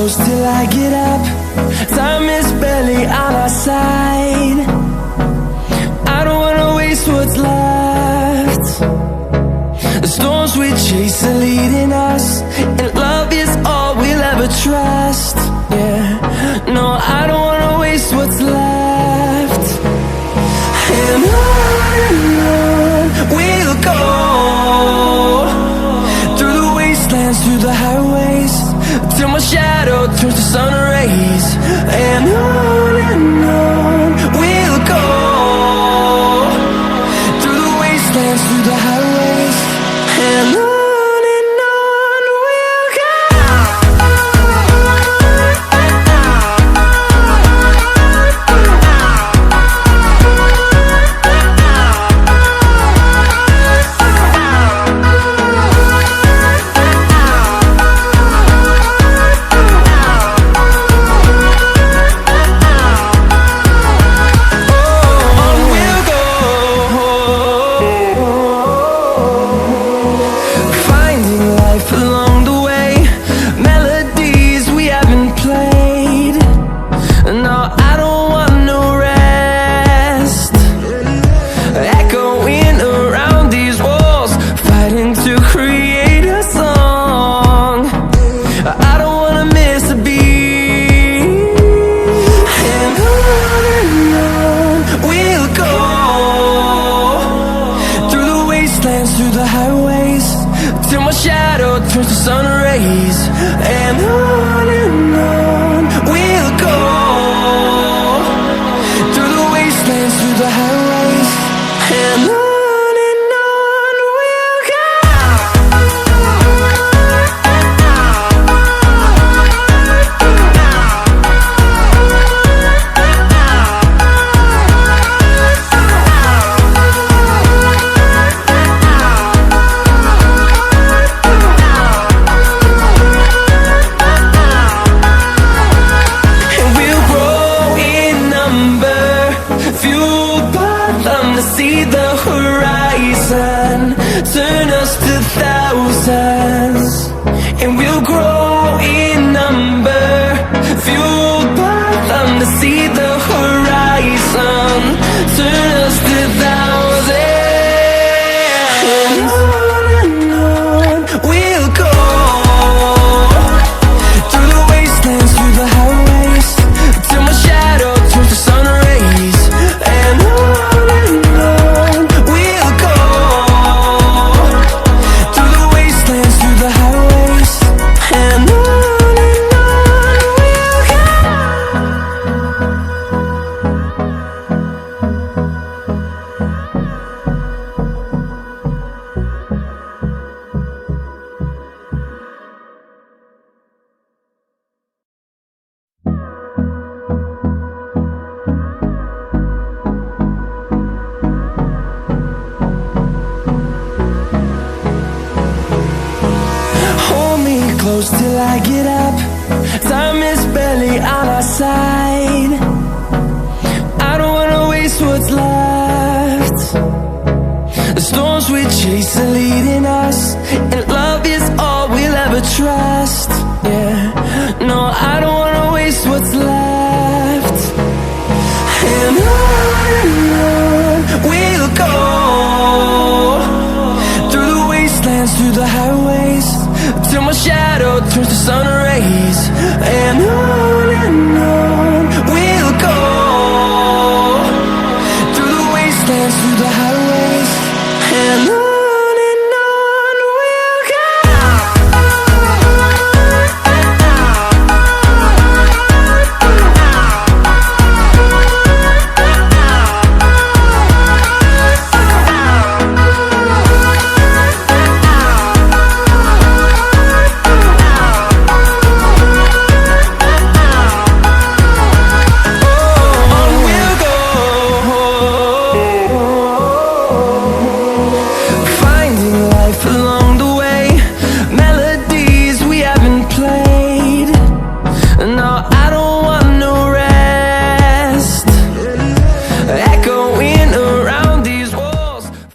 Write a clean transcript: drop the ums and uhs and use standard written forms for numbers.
close till I get up. Time is barely on our side. I don't wanna waste what's left. The storms we chase are leading us, and love is all we'll ever trust. Yeah, no, I don't wanna waste what's left. And on we'll go, through the wastelands, through the highways, till my shadow turns to sun rays. And on we'll go, through the wastelands, through the highways, and on we'll go. Through the highways, till my shadow turns to sun rays. And on we'll go, through the wastelands, through the highways, and on we'll go. See the horizon, turn us to thousands, and we'll grow in number, fueled by them. To see the horizon, turn us to thousands, and on we'll go, through the wastelands, through the highways, till my shadow turns to sun rays. And close till I get up. Time is barely on our side.